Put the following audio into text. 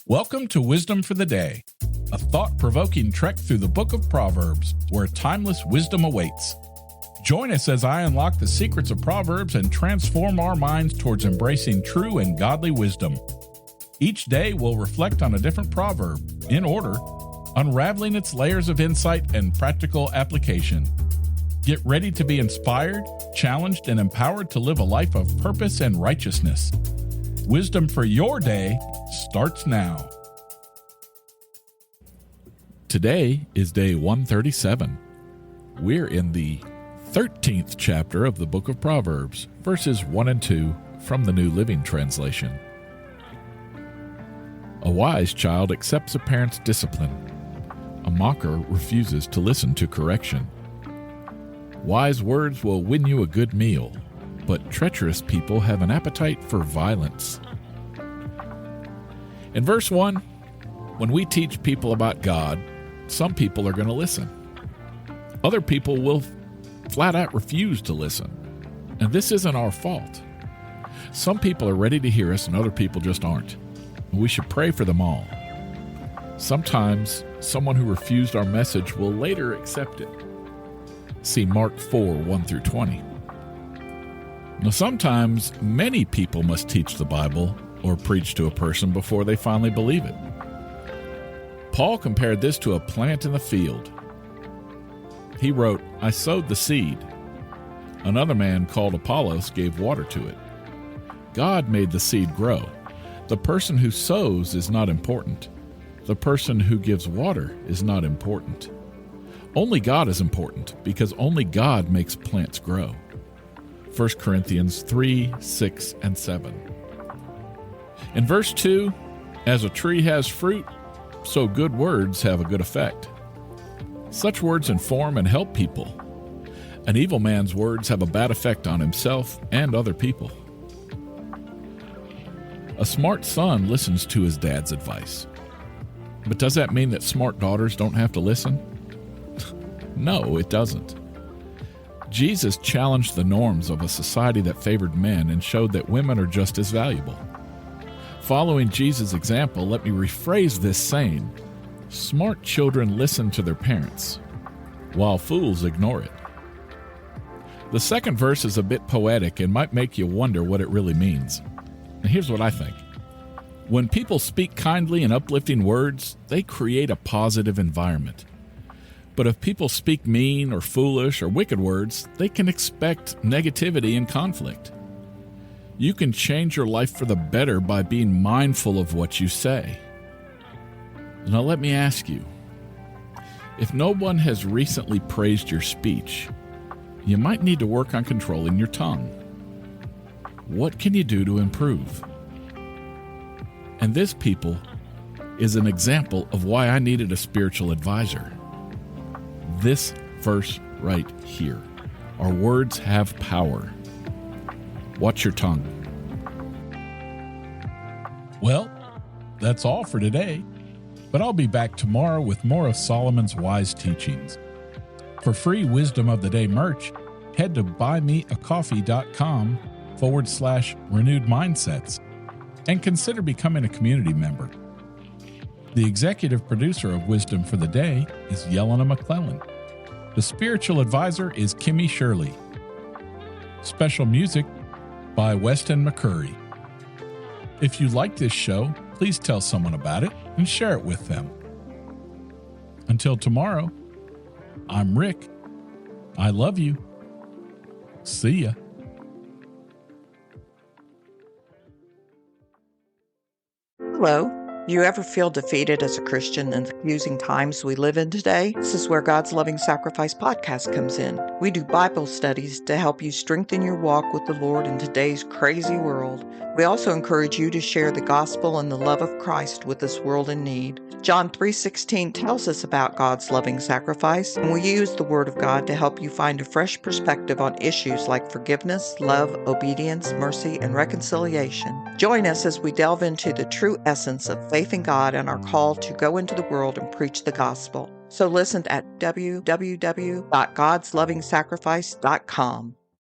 Welcome to Wisdom for the Day, a thought-provoking trek through the book of Proverbs, where timeless wisdom awaits. Join us as I unlock the secrets of Proverbs and transform our minds towards embracing true and godly wisdom. Each day we'll reflect on a different proverb, in order, unraveling its layers of insight and practical application. Get ready to be inspired, challenged, and empowered to live a life of purpose and righteousness. Wisdom for your day starts now. Today is day 137. We're in the 13th chapter of the book of Proverbs, verses 1 and 2 from the New Living Translation. A wise child accepts a parent's discipline. A mocker refuses to listen to correction. Wise words will win you a good meal, but treacherous people have an appetite for violence. In verse 1, when we teach people about God, some people are going to listen. Other people will flat out refuse to listen. And this isn't our fault. Some people are ready to hear us and other people just aren't. We should pray for them all. Sometimes someone who refused our message will later accept it. See Mark 4, 1 through 20. Now, sometimes many people must teach the Bible or preach to a person before they finally believe it. Paul compared this to a plant in the field. He wrote, "I sowed the seed. Another man called Apollos gave water to it. God made the seed grow. The person who sows is not important. The person who gives water is not important. Only God is important, because only God makes plants grow." 1 Corinthians 3, 6, and 7. In verse 2, as a tree has fruit, so good words have a good effect. Such words inform and help people. An evil man's words have a bad effect on himself and other people. A smart son listens to his dad's advice. But does that mean that smart daughters don't have to listen? No, it doesn't. Jesus challenged the norms of a society that favored men and showed that women are just as valuable. Following Jesus' example, let me rephrase this saying: smart children listen to their parents, while fools ignore it. The second verse is a bit poetic and might make you wonder what it really means. And here's what I think. When people speak kindly and uplifting words, they create a positive environment. But if people speak mean or foolish or wicked words, they can expect negativity and conflict. You can change your life for the better by being mindful of what you say. Now let me ask you, if no one has recently praised your speech, you might need to work on controlling your tongue. What can you do to improve? And this, people, is an example of why I needed a spiritual advisor. This verse right here. Our words have power. Watch your tongue. Well, that's all for today, but I'll be back tomorrow with more of Solomon's wise teachings. For free Wisdom of the Day merch, head to buymeacoffee.com/renewed mindsets and consider becoming a community member. The executive producer of Wisdom for the Day is Yelena McClellan. The spiritual advisor is Kimmy Shirley. Special music by Weston McCurry. If you like this show, please tell someone about it and share it with them. Until tomorrow, I'm Rick. I love you. See ya. Hello. Do you ever feel defeated as a Christian in the confusing times we live in today? This is where God's Loving Sacrifice podcast comes in. We do Bible studies to help you strengthen your walk with the Lord in today's crazy world. We also encourage you to share the gospel and the love of Christ with this world in need. John 3:16 tells us about God's loving sacrifice, and we use the Word of God to help you find a fresh perspective on issues like forgiveness, love, obedience, mercy, and reconciliation. Join us as we delve into the true essence of faith in God and our call to go into the world and preach the gospel. So listen at www.godslovingsacrifice.com.